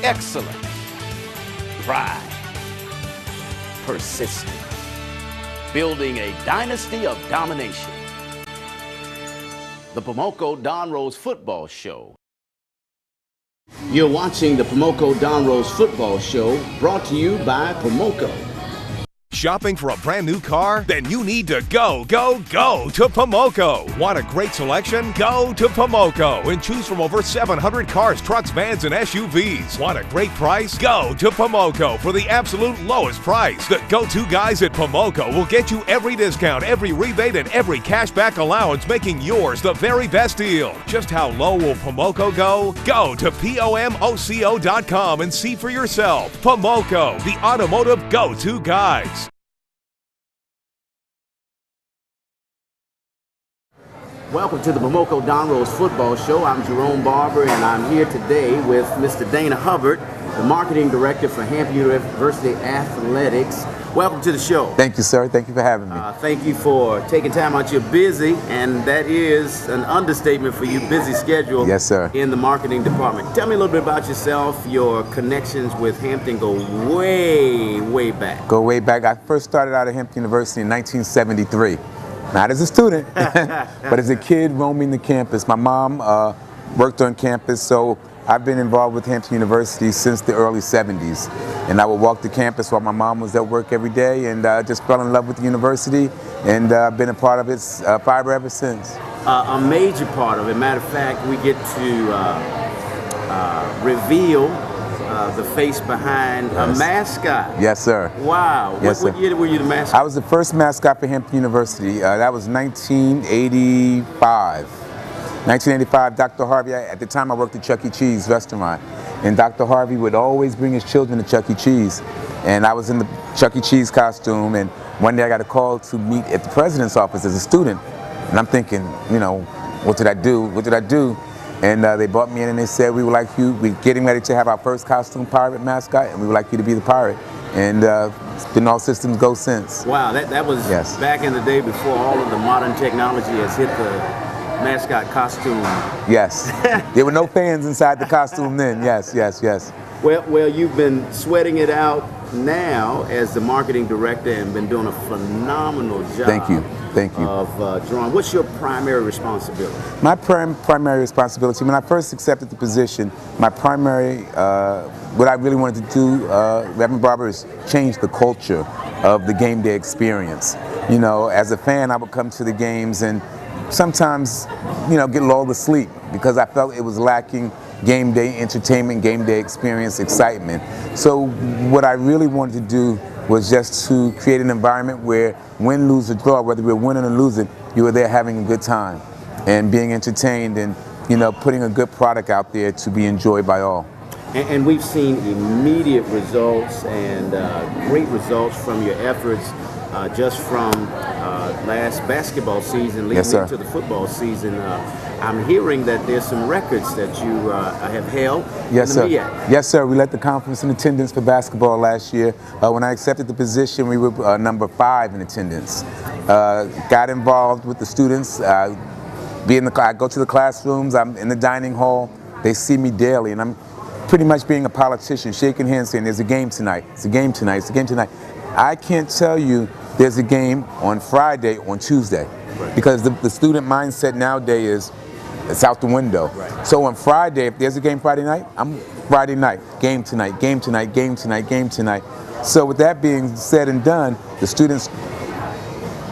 excellence, pride, persistence, building a dynasty of domination. The Pomoco Don Rose Football Show. You're watching the Pomoco Don Rose Football Show, brought to you by Pomoco. Shopping for a brand new car? Then you need to go to Pomoco. Want a great selection? Go to Pomoco and choose from over 700 cars, trucks, vans, and SUVs. Want a great price? Go to Pomoco for the absolute lowest price. The go-to guys at Pomoco will get you every discount, every rebate, and every cashback allowance, making yours the very best deal. Just how low will Pomoco go? Go to Pomoco.com and see for yourself. Pomoco, the automotive go-to guys. Welcome to the Pomoco Don Rose Football Show. I'm Jerome Barber, and I'm here today with Mr. Dana Hubbard, the Marketing Director for Hampton University Athletics. Welcome to the show. Thank you, sir. Thank you for having me. Thank you for taking time out. You're busy, and that is an understatement for you, busy schedule. Yes, sir. In the marketing department. Tell me a little bit about yourself. Your connections with Hampton go way, way back. Go way back. I first started out at Hampton University in 1973. Not as a student, but as a kid roaming the campus. My mom worked on campus, so I've been involved with Hampton University since the early 70s. And I would walk the campus while my mom was at work every day, and just fell in love with the university, and I've been a part of its fiber ever since. A major part of it. Matter of fact, we get to reveal the face behind a mascot. Yes, sir. Wow. Yes, what year were you the mascot? I was the first mascot for Hampton University. That was 1985. 1985, Dr. Harvey, at the time I worked at Chuck E. Cheese restaurant, and Dr. Harvey would always bring his children to Chuck E. Cheese. And I was in the Chuck E. Cheese costume, and one day I got a call to meet at the president's office as a student. And I'm thinking, you know, what did I do? What did I do? And they brought me in and they said, we would like you, we're getting ready to have our first costume pirate mascot, and we would like you to be the pirate. And it's been all systems go since. Wow, that was back in the day before all of the modern technology has hit the mascot costume. Yes. There were no fans inside the costume then. Yes, yes, yes. Well, you've been sweating it out now as the marketing director and been doing a phenomenal job. Thank you. Thank you. Of drawing. What's your primary responsibility? My primary responsibility, when I first accepted the position, my primary, what I really wanted to do, Reverend Barber, is change the culture of the game day experience. You know, as a fan, I would come to the games and sometimes, you know, get lulled to sleep because I felt it was lacking game day entertainment, game day experience, excitement. So what I really wanted to do was just to create an environment where win, lose, or draw, whether we're winning or losing, you were there having a good time and being entertained and, you know, putting a good product out there to be enjoyed by all. And we've seen immediate results and great results from your efforts just from last basketball season leading into the football season. I'm hearing that there's some records that you have held. Yes, sir. Yes, sir. We led the conference in attendance for basketball last year. When I accepted the position, we were number 5 in attendance. Got involved with the students. I go to the classrooms. I'm in the dining hall. They see me daily, and I'm pretty much being a politician, shaking hands, saying, "There's a game tonight. It's a game tonight. It's a game tonight." I can't tell you there's a game on Friday, on Tuesday, because the student mindset nowadays is it's out the window. So on Friday, if there's a game Friday night, I'm Friday night, game tonight, game tonight, game tonight, game tonight. So with that being said and done, the students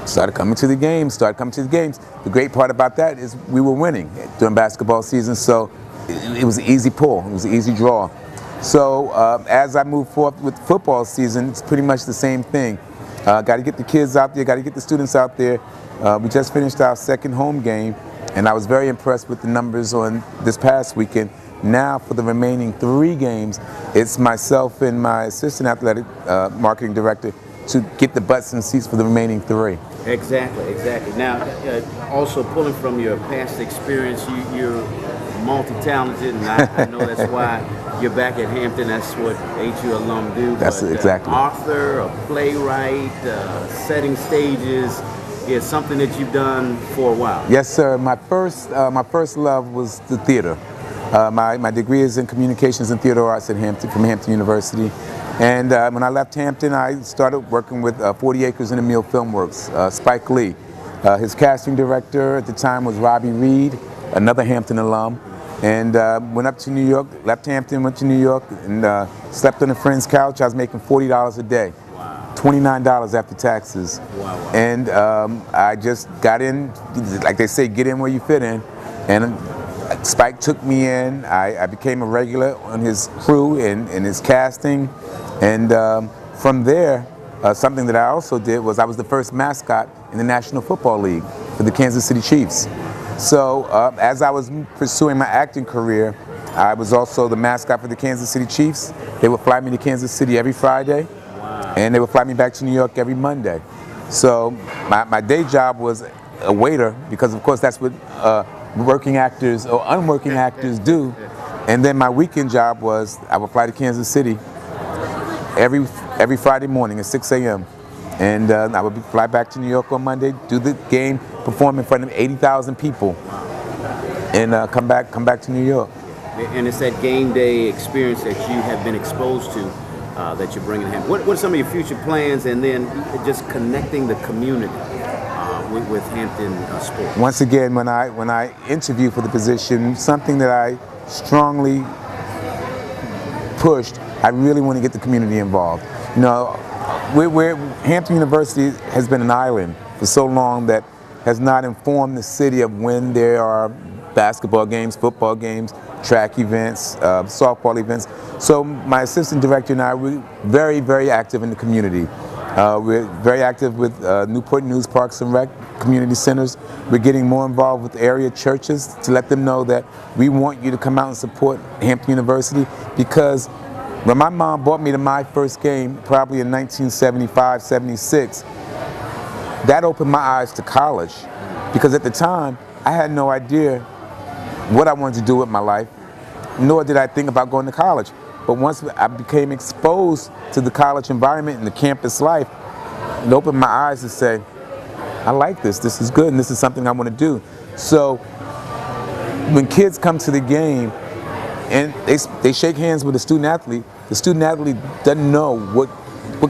started coming to the games, The great part about that is we were winning during basketball season, so it was an easy pull, it was an easy draw. So as I move forward with football season, it's pretty much the same thing. Got to get the kids out there, got to get the students out there. We just finished our second home game, and I was very impressed with the numbers on this past weekend. Now for the remaining 3 games, it's myself and my assistant athletic marketing director to get the butts and seats for the remaining 3. Exactly, exactly. Now, also pulling from your past experience, you're multi-talented, and I know that's why you're back at Hampton. That's what HU alum do. That's exactly. Author, a playwright, setting stages. It's something that you've done for a while. Yes, sir. My first love was the theater. My degree is in communications and theater arts at from Hampton University. And when I left Hampton, I started working with 40 Acres and a Meal Filmworks, Spike Lee. His casting director at the time was Robbie Reed, another Hampton alum. And went up to New York, left Hampton, went to New York, and slept on a friend's couch. I was making $40 a day. Wow. $29 after taxes. Wow. And I just got in, like they say, get in where you fit in. And Spike took me in. I became a regular on his crew and his casting. And from there, something that I also did was I was the first mascot in the National Football League for the Kansas City Chiefs. So as I was pursuing my acting career, I was also the mascot for the Kansas City Chiefs. They would fly me to Kansas City every Friday. Wow. And they would fly me back to New York every Monday. So my day job was a waiter, because of course that's what working actors or unworking actors do. And then my weekend job was I would fly to Kansas City every Friday morning at 6 a.m. And I would fly back to New York on Monday, do the game, perform in front of 80,000 people, and come back to New York. And it's that game day experience that you have been exposed to that you're bringing in. What are some of your future plans, and then just connecting the community with Hampton sports? Once again, when I interviewed for the position, something that I strongly pushed, I really want to get the community involved. You know, Hampton University has been an island for so long that has not informed the city of when there are basketball games, football games, track events, softball events. So my assistant director and I, we're very, very active in the community. We're very active with Newport News Parks and Rec community centers. We're getting more involved with area churches to let them know that we want you to come out and support Hampton University, because when my mom brought me to my first game, probably in 1975, 76, that opened my eyes to college, because at the time, I had no idea what I wanted to do with my life, nor did I think about going to college. But once I became exposed to the college environment and the campus life, it opened my eyes to say, I like this, this is good, and this is something I want to do. So when kids come to the game and they shake hands with a student athlete, the student athlete doesn't know what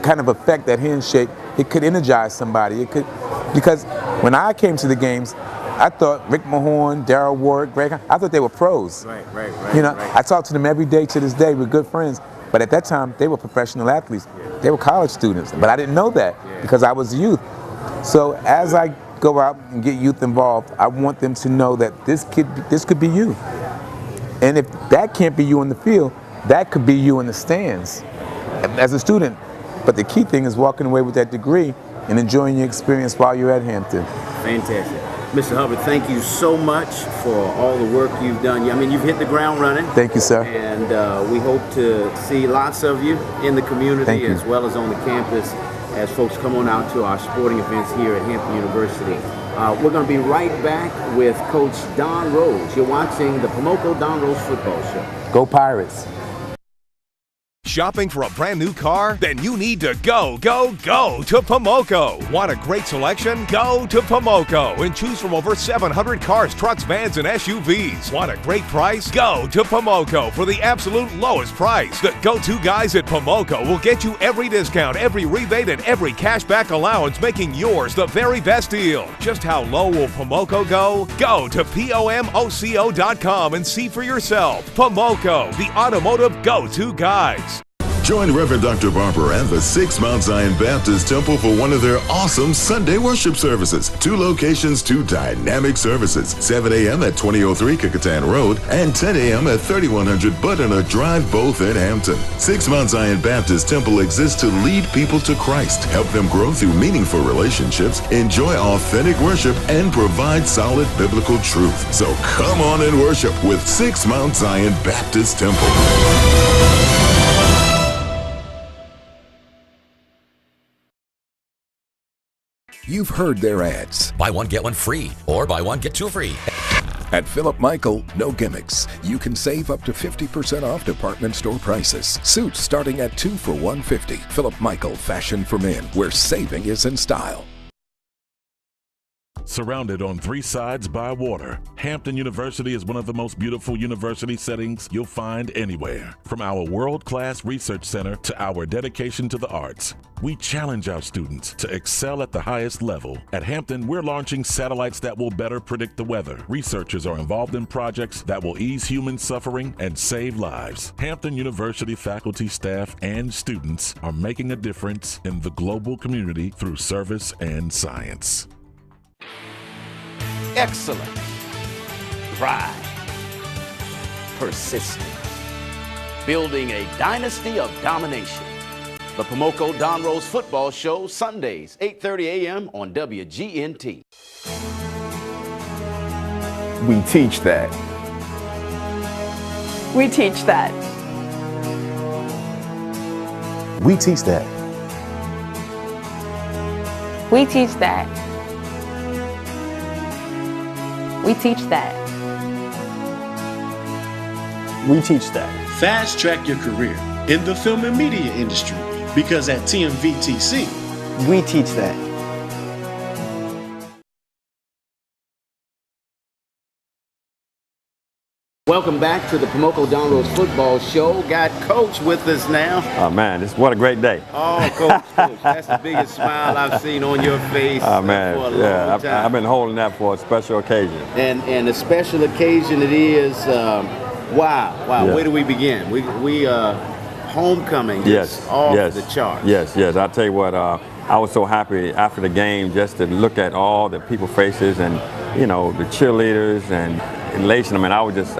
kind of effect that handshake, it could energize somebody. It could, because when I came to the games, I thought Rick Mahorn, Darryl Ward, Greg, I thought they were pros. Right. You know, I talk to them every day to this day. We're good friends. But at that time, they were professional athletes. Yeah. They were college students. Yeah. But I didn't know that because I was youth. So as I go out and get youth involved, I want them to know that this could be you. And if that can't be you on the field, that could be you in the stands as a student. But the key thing is walking away with that degree and enjoying your experience while you're at Hampton. Fantastic. Mr. Hubbard, thank you so much for all the work you've done. I mean, you've hit the ground running. Thank you, sir. And we hope to see lots of you in the community as well as on the campus as folks come on out to our sporting events here at Hampton University. We're going to be right back with Coach Don Rose. You're watching the Pomoco Don Rose Football Show. Go Pirates. Shopping for a brand new car? Then you need to go to Pomoco. Want a great selection? Go to Pomoco and choose from over 700 cars, trucks, vans, and SUVs. Want a great price? Go to Pomoco for the absolute lowest price. The go-to guys at Pomoco will get you every discount, every rebate, and every cashback allowance, making yours the very best deal. Just how low will Pomoco go? Go to pomoco.com and see for yourself. Pomoco, the automotive go-to guys. Join Reverend Dr. Barber and the Six Mount Zion Baptist Temple for one of their awesome Sunday worship services. 2 locations, 2 dynamic services. 7 a.m. at 2003 Kecoughtan Road and 10 a.m. at 3100 Butternut Drive, both in Hampton. Six Mount Zion Baptist Temple exists to lead people to Christ, help them grow through meaningful relationships, enjoy authentic worship, and provide solid biblical truth. So come on and worship with Six Mount Zion Baptist Temple. You've heard their ads. Buy one, get one free, or buy one, get 2 free. At Philip Michael, no gimmicks. You can save up to 50% off department store prices. Suits starting at 2 for $150. Philip Michael, fashion for men, where saving is in style. Surrounded on 3 sides by water, Hampton University is one of the most beautiful university settings you'll find anywhere. From our world-class research center to our dedication to the arts, we challenge our students to excel at the highest level. At Hampton, we're launching satellites that will better predict the weather. Researchers are involved in projects that will ease human suffering and save lives. Hampton University faculty, staff, and students are making a difference in the global community through service and science. Excellence, pride, persistence, building a dynasty of domination. The Pomoco Don Rose Football Show, Sundays, 8:30 a.m. on WGNT. We teach that. We teach that. We teach that. We teach that. We teach that. We teach that. Fast track your career in the film and media industry, because at TMVTC, we teach that. Welcome back to the Pomoco Don Rose Football Show. Got Coach with us now. Oh man, what a great day. Oh, Coach, that's the biggest smile I've seen on your face for a long time. I've been holding that for a special occasion. And a special occasion it is. Wow. Yeah. Where do we begin? We homecoming. Off the charts. Yes. I'll tell you what. I was so happy after the game just to look at all the people's faces and the cheerleaders and elation. I mean, I was just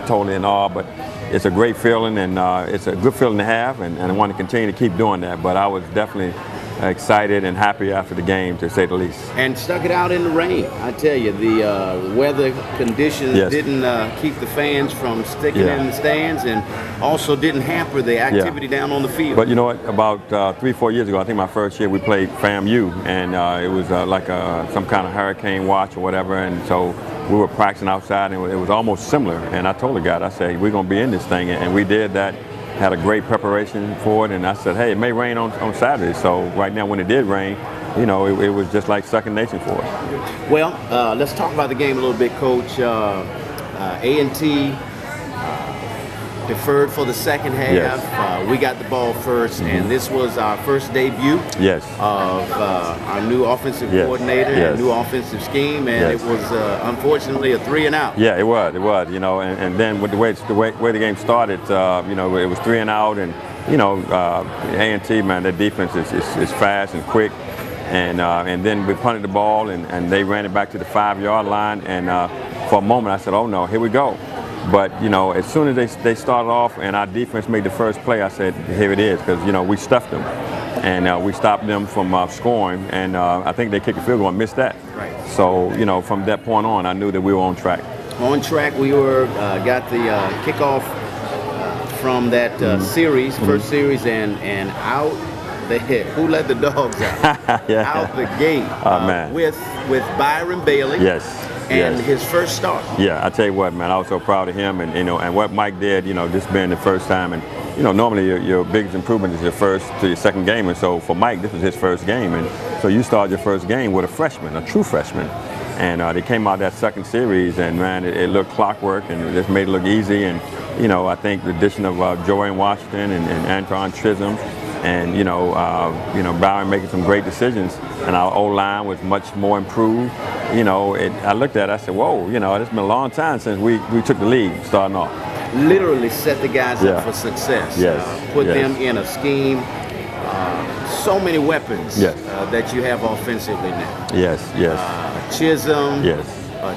totally in awe. But it's a great feeling, and it's a good feeling to have, and I want to continue to keep doing that. But I was definitely excited and happy after the game, to say the least. And stuck it out in the rain. I tell you, the weather conditions didn't keep the fans from sticking in the stands, and also didn't hamper the activity down on the field. But you know what? About 3-4 years ago, I think my first year we played FAMU, and it was like some kind of hurricane watch or whatever, and so we were practicing outside, and it was almost similar. And I told the guy, I said, we're going to be in this thing, and we did that. Had a great preparation for it, and I said, hey, it may rain on Saturday. So right now, when it did rain, it was just like second nature for us. Well, let's talk about the game a little bit, Coach. A&T deferred for the second half. Yes. We got the ball first, and this was our first debut of our new offensive coordinator and new offensive scheme, and it was unfortunately a 3-and-out. Yeah, it was. And then with the way the game started, it was 3-and-out, and A&T, man, their defense is fast and quick. And then we punted the ball, and they ran it back to the 5-yard line, and for a moment I said, oh no, here we go. But as soon as they started off and our defense made the first play, I said, here it is, because we stuffed them, and we stopped them from scoring, and I think they kicked the field goal and missed that. Right. So from that point on, I knew that we were on track. On track, we were got the kickoff from that series, first series, and out. Who let the dogs out? Out the gate. Man. With Byron Bailey. Yes. And his first start. Yeah, I tell you what, man, I was so proud of him, and and what Mike did, this being the first time, and normally your biggest improvement is your first to your second game, and so for Mike, this was his first game, and so you started your first game with a freshman, a true freshman, and they came out that second series, and man, it looked clockwork, and it just made it look easy, and I think the addition of Joey Washington and Antoine Chisholm. And Byron making some great decisions, and our O-line was much more improved. I looked at it, I said, whoa, it's been a long time since we took the lead starting off. Literally set the guys up for success. Put them in a scheme. So many weapons that you have offensively now. Chisholm.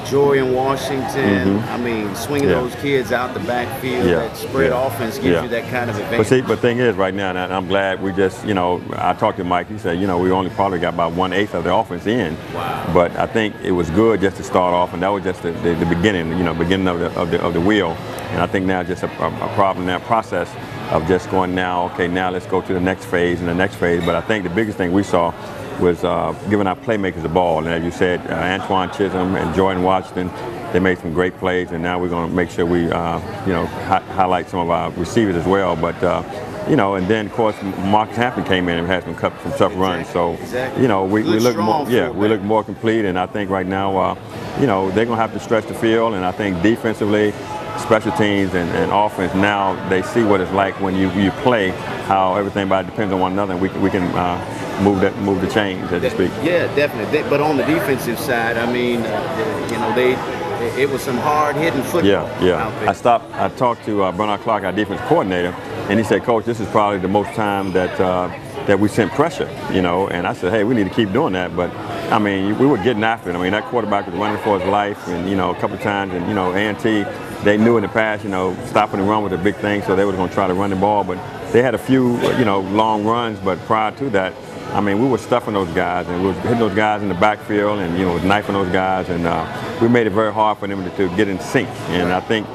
Joy in Washington. I mean, swinging those kids out the backfield, that spread offense gives you that kind of advantage. But the thing is, right now, and I'm glad we just, I talked to Mike. He said, we only probably got about 1/8 of the offense in. Wow. But I think it was good just to start off, and that was just the beginning, beginning of the wheel. And I think now just a problem now process of just going now. Okay, now let's go to the next phase and the next phase. But I think the biggest thing we saw was giving our playmakers the ball. And as you said, Antoine Chisholm and Jordan Washington, they made some great plays, and now we're going to make sure we, highlight some of our receivers as well. But and then of course Marcus Hampton came in and had some tough runs. So we look more, we look more complete, and I think right now, they're gonna have to stretch the field, and I think defensively, special teams and offense, now they see what it's like when you play, how everything depends on one another, and we can move the chains, so to speak. Yeah, definitely. But on the defensive side, I mean, it was some hard hitting football. Yeah. I talked to Bernard Clark, our defense coordinator, and he said, Coach, this is probably the most time that we sent pressure, and I said, hey, we need to keep doing that. But I mean, we were getting after it. I mean, that quarterback was running for his life, and a couple of times, and A&T, they knew in the past, stopping the run was a big thing, so they were going to try to run the ball. But they had a few, long runs. But prior to that, I mean, we were stuffing those guys, and we were hitting those guys in the backfield, and knifing those guys, and we made it very hard for them to get in sync. And I think,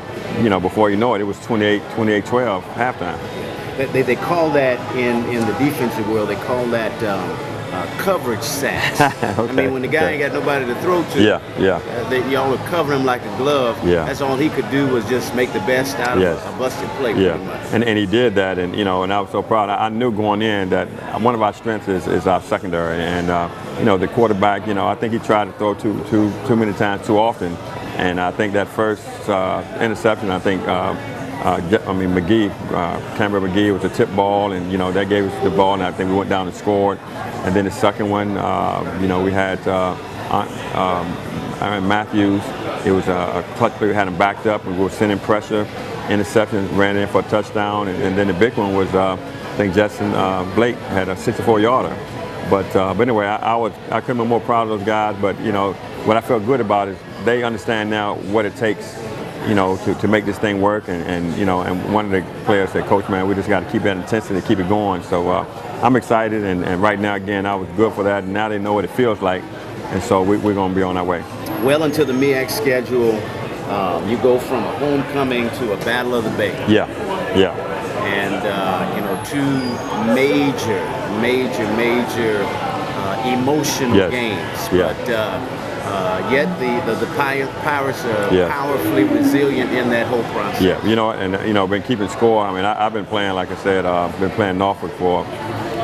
before you know it, it was 28-12 halftime. They call that in the defensive world. They call that coverage sacks. Okay. I mean, when the guy ain't got nobody to throw to, y'all would cover him like a glove. Yeah. That's all he could do was just make the best out of a busted play. Yeah, and he did that, and and I was so proud. I knew going in that one of our strengths is our secondary, and the quarterback. I think he tried to throw too many times too often, and I think that first interception, I think. Cameron McGee was a tip ball, and that gave us the ball, and I think we went down and scored. And then the second one, we had Aaron Matthews. It was a clutch play. We had him backed up, and we were sending pressure. Interception, ran in for a touchdown, and then the big one was I think Justin Blake had a 64-yarder. But anyway, I couldn't be more proud of those guys. But what I felt good about is they understand now what it takes. To make this thing work, and one of the players said, Coach, man, we just got to keep that intensity, keep it going. So I'm excited, and right now, again, I was good for that, and now they know what it feels like, and so we're going to be on our way. Well into the MEAC schedule, you go from a homecoming to a Battle of the Bay. Yeah. And, two major emotional games. Yeah. Yet the Pirates are powerfully resilient in that whole process. Yeah, been keeping score. I mean, I've been playing, like I said, been playing Norfolk for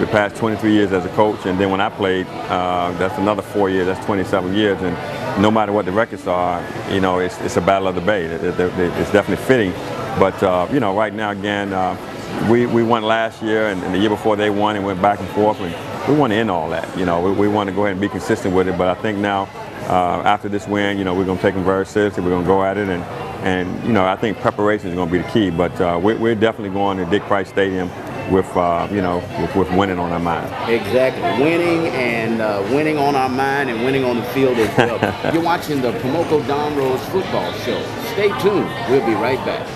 the past 23 years as a coach, and then when I played, that's another 4 years. That's 27 years, and no matter what the records are, it's a Battle of the Bay. It's definitely fitting. But right now, again, we won last year, and the year before they won, and went back and forth, and we want to end all that. We want to go ahead and be consistent with it. But I think now. After this win, we're going to take them very seriously. We're going to go at it, and I think preparation is going to be the key. But we're definitely going to Dick Price Stadium with winning on our mind. Exactly, winning on our mind, and winning on the field as well. You're watching the Pomoco Don Rose Football Show. Stay tuned. We'll be right back.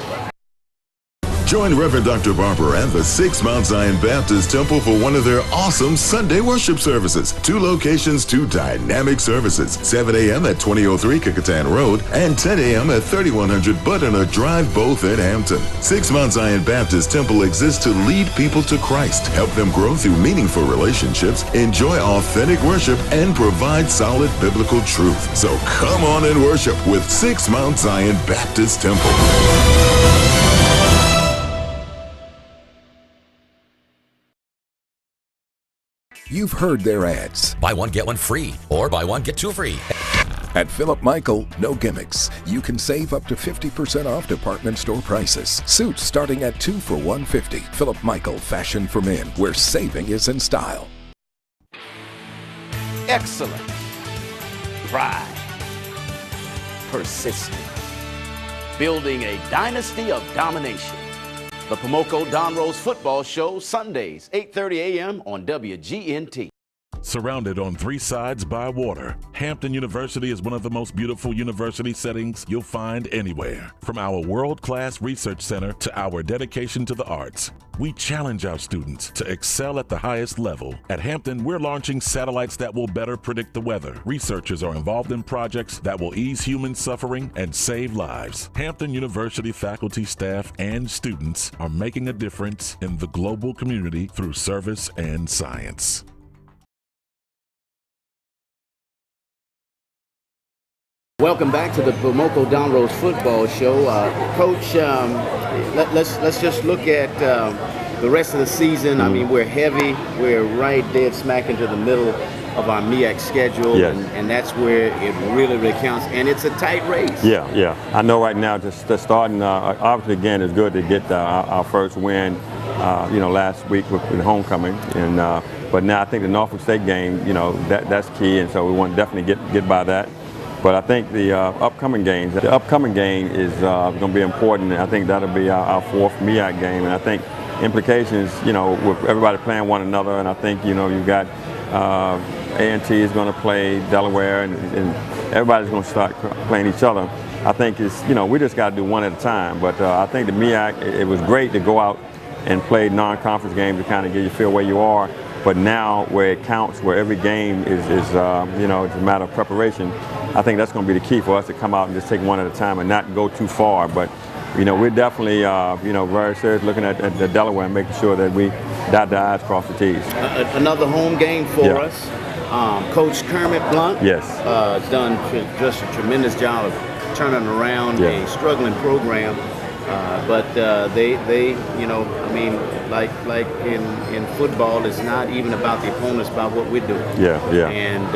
Join Reverend Dr. Barber and the 6 Mount Zion Baptist Temple for one of their awesome Sunday worship services. 2 locations, 2 dynamic services. 7 a.m. at 2003 Kecoughtan Road and 10 a.m. at 3100 Butternut Drive, both in Hampton. 6 Mount Zion Baptist Temple exists to lead people to Christ, help them grow through meaningful relationships, enjoy authentic worship, and provide solid biblical truth. So come on and worship with 6 Mount Zion Baptist Temple. You've heard their ads. Buy one, get one free, or buy one, get 2 free. At Philip Michael, no gimmicks. You can save up to 50% off department store prices. Suits starting at $2 for $150. Philip Michael, fashion for men, where saving is in style. Excellent. Pride. Persistent. Building a dynasty of domination. The Pomoco Don Rose Football Show, Sundays, 8:30 a.m. on WGNT. Surrounded on 3 sides by water, Hampton University is one of the most beautiful university settings you'll find anywhere. From our world-class research center to our dedication to the arts, we challenge our students to excel at the highest level. At Hampton, we're launching satellites that will better predict the weather. Researchers are involved in projects that will ease human suffering and save lives. Hampton University faculty, staff, and students are making a difference in the global community through service and science. Welcome back to the Pomoco Don Rose Football Show. Coach, let's just look at the rest of the season, I mean, we're heavy. We're right dead smack into the middle of our MEAC schedule, and that's where it really, really counts. And it's a tight race. Yeah. I know right now, just starting, obviously, again, it's good to get our first win, last week with homecoming. And but now I think the Norfolk State game, that's key, and so we want to definitely get by that. But I think the upcoming game is going to be important. I think that'll be our fourth MEAC game, and I think implications, with everybody playing one another, and I think, you've got A&T is going to play Delaware, and everybody's going to start playing each other. I think it's, we just got to do one at a time. But I think the MEAC, it was great to go out and play non-conference games to kind of get you feel where you are. But now, where it counts, where every game is it's a matter of preparation, I think that's going to be the key for us to come out and just take one at a time and not go too far. But, we're definitely, very serious looking at the Delaware and making sure that we dot the I's, cross the T's. Another home game for us. Coach Kermit Blunt has done just a tremendous job of turning around a struggling program. But they, I mean, like in football, it's not even about the opponents, about what we're doing. And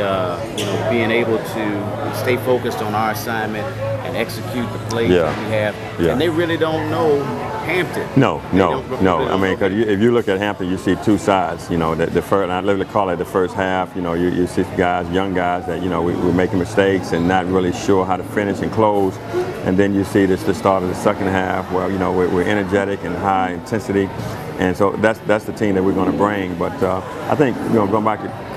being able to stay focused on our assignment and execute the plays that we have. And they really don't know Hampton. No. I mean, because if you look at Hampton, you see two sides. The first, I literally call it the first half. You see guys, young guys that we're making mistakes and not really sure how to finish and close. And then you see the start of the second half where we're energetic and high intensity, and so that's the team that we're going to bring. But I think going back to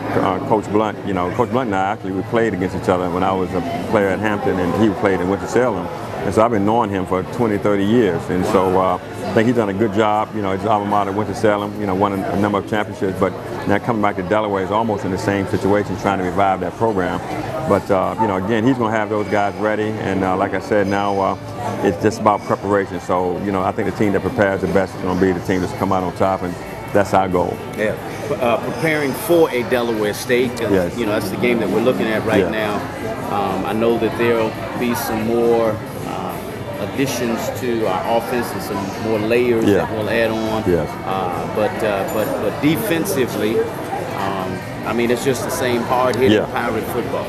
Coach Blunt, Coach Blunt and I actually we played against each other when I was a player at Hampton and he played in Winston-Salem. And so I've been knowing him for 20, 30 years. And so I think he's done a good job. His alma mater, Winston-Salem, won a number of championships. But now coming back to Delaware is almost in the same situation, trying to revive that program. But, again, he's going to have those guys ready. And like I said, now it's just about preparation. So, I think the team that prepares the best is going to be the team that's come out on top. And that's our goal. Yeah. Preparing for a Delaware State, that's the game that we're looking at right now. I know that there'll be some more additions to our offense and some more layers that we'll add on. But defensively, I mean, it's just the same hard-hitting Pirate football.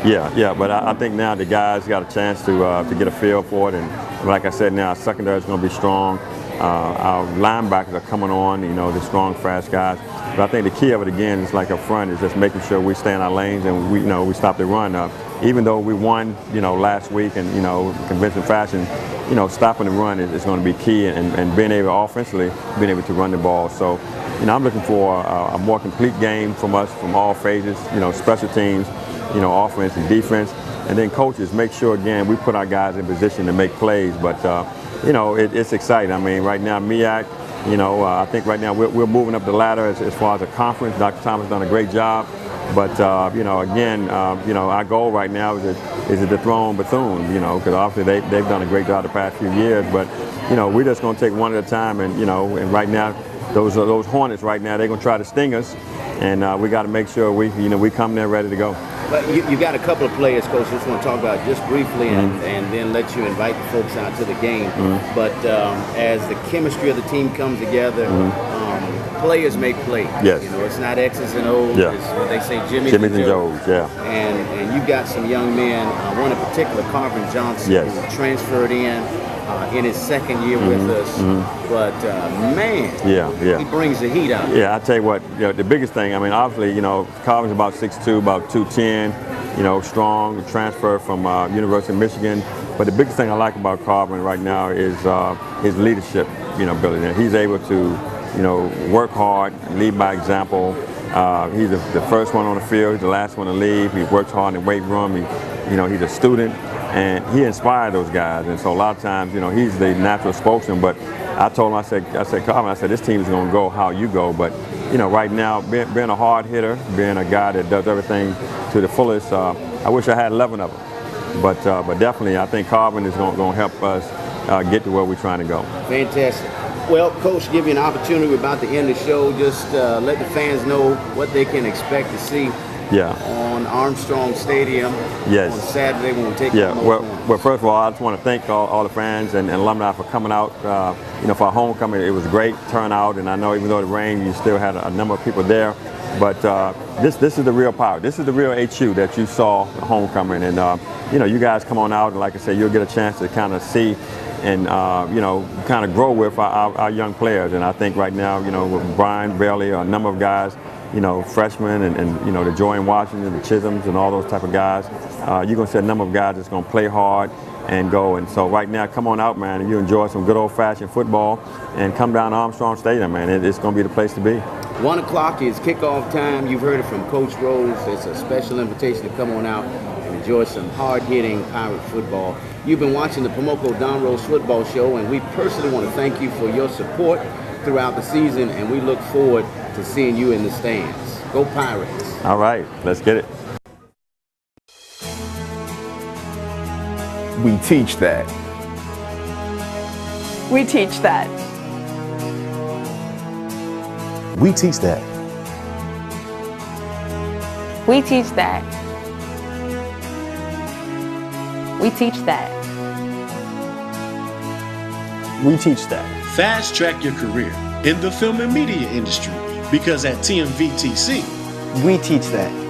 But I think now the guys got a chance to get a feel for it, and like I said, now our secondary is going to be strong. Our linebackers are coming on, the strong, fast guys. But I think the key of it again is like up front is just making sure we stay in our lanes and we stop the run. Even though we won, last week in convincing fashion, stopping the run is going to be key, and being able offensively, being able to run the ball. So, I'm looking for a more complete game from us from all phases. Special teams, offense and defense, and then coaches make sure again we put our guys in position to make plays. But it's exciting. I mean, right now MEAC. I think right now we're moving up the ladder as far as a conference. Dr. Thomas has done a great job. But, again, our goal right now is to dethrone Bethune, because obviously they've done a great job the past few years. But, we're just going to take one at a time. And, and right now, those Hornets right now, they're going to try to sting us. And we got to make sure we come there ready to go. But you got a couple of players, Coach, I just want to talk about just briefly and then let you invite the folks out to the game. But as the chemistry of the team comes together, players make plays. It's not X's and O's. It's what they say, Jimmy's and Joe's. And you got some young men, one in particular, Carvin Johnson, who transferred in his second year with us. But, man, he brings the heat out. I tell you what, the biggest thing, I mean, obviously, Carvin's about 6'2", about 210, strong, transfer from University of Michigan. But the biggest thing I like about Carvin right now is his leadership, ability. He's able to, work hard, lead by example. He's the first one on the field. He's the last one to leave. He works hard in the weight room. He's a student. And he inspired those guys, and so a lot of times, he's the natural spokesman. But I told him, I said, Carvin, this team is going to go how you go. But right now, being a hard hitter, being a guy that does everything to the fullest, I wish I had 11 of them. But definitely, I think Carvin is going to help us get to where we're trying to go. Fantastic. Well, Coach, give you an opportunity. We're about to end the show. Just let the fans know what they can expect to see on Armstrong Stadium on Saturday when we take well, first of all, I just want to thank all the fans and alumni for coming out. For our homecoming, it was great turnout, and I know even though it rained, you still had a number of people there. But this is the real power. This is the real HU that you saw at homecoming, and you guys come on out, and like I said, you'll get a chance to kind of see and kind of grow with our young players. And I think right now, with Brian Bailey, a number of guys, freshmen and the Jordan Washington, the Chisholms, and all those type of guys, you're going to see a number of guys that's going to play hard and go. And so right now, come on out, man, and you enjoy some good old-fashioned football, and come down to Armstrong Stadium, man. It's going to be the place to be. 1 o'clock is kickoff time. You've heard it from Coach Rose. It's a special invitation to come on out and enjoy some hard-hitting Pirate football. You've been watching the Pomoco Don Rose Football Show, and we personally want to thank you for your support throughout the season, and we look forward to seeing you in the stands. Go Pirates. All right, let's get it. We teach that. We teach that. We teach that. We teach that. We teach that. We teach that. Fast track your career in the film and media industry, because at TMVTC, we teach that.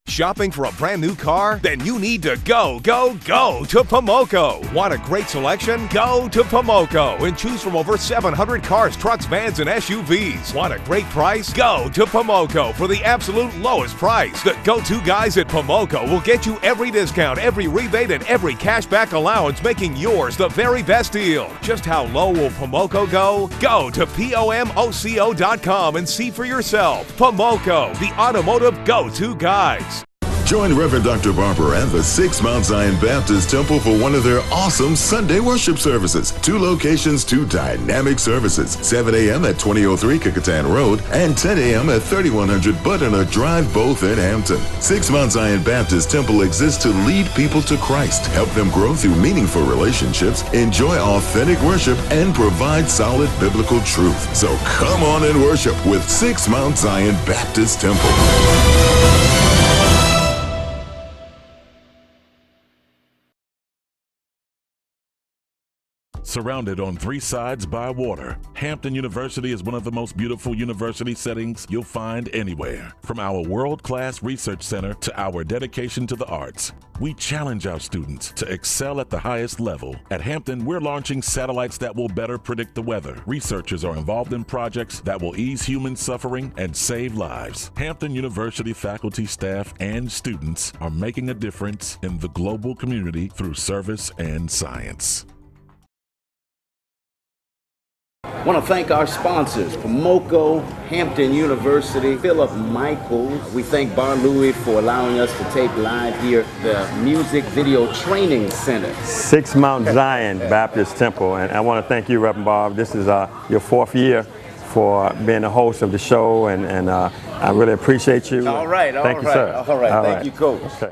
Shopping for a brand new car? Then you need to go to Pomoco. Want a great selection? Go to Pomoco and choose from over 700 cars, trucks, vans, and SUVs. Want a great price? Go to Pomoco for the absolute lowest price. The go-to guys at Pomoco will get you every discount, every rebate, and every cashback allowance, making yours the very best deal. Just how low will Pomoco go? Go to POMOCO.com and see for yourself. Pomoco, the automotive go-to guys. Join Reverend Dr. Barber and the 6 Mount Zion Baptist Temple for one of their awesome Sunday worship services. 2 locations, 2 dynamic services. 7 a.m. at 2003 Kickotan Road and 10 a.m. at 3100 Butternut Drive, both in Hampton. 6 Mount Zion Baptist Temple exists to lead people to Christ, help them grow through meaningful relationships, enjoy authentic worship, and provide solid biblical truth. So come on and worship with 6 Mount Zion Baptist Temple. Surrounded on 3 sides by water, Hampton University is one of the most beautiful university settings you'll find anywhere. From our world-class research center to our dedication to the arts, we challenge our students to excel at the highest level. At Hampton, we're launching satellites that will better predict the weather. Researchers are involved in projects that will ease human suffering and save lives. Hampton University faculty, staff, and students are making a difference in the global community through service and science. I want to thank our sponsors, Pomoco, Hampton University, Philip Michaels. We thank Bar Louie for allowing us to tape live here at the Music Video Training Center. 6 Mount Zion Baptist Temple, and I want to thank you, Reverend Bob. This is your 4th year for being the host of the show, and I really appreciate you. All right, thank you, sir. All right, thank you, Coach. Okay.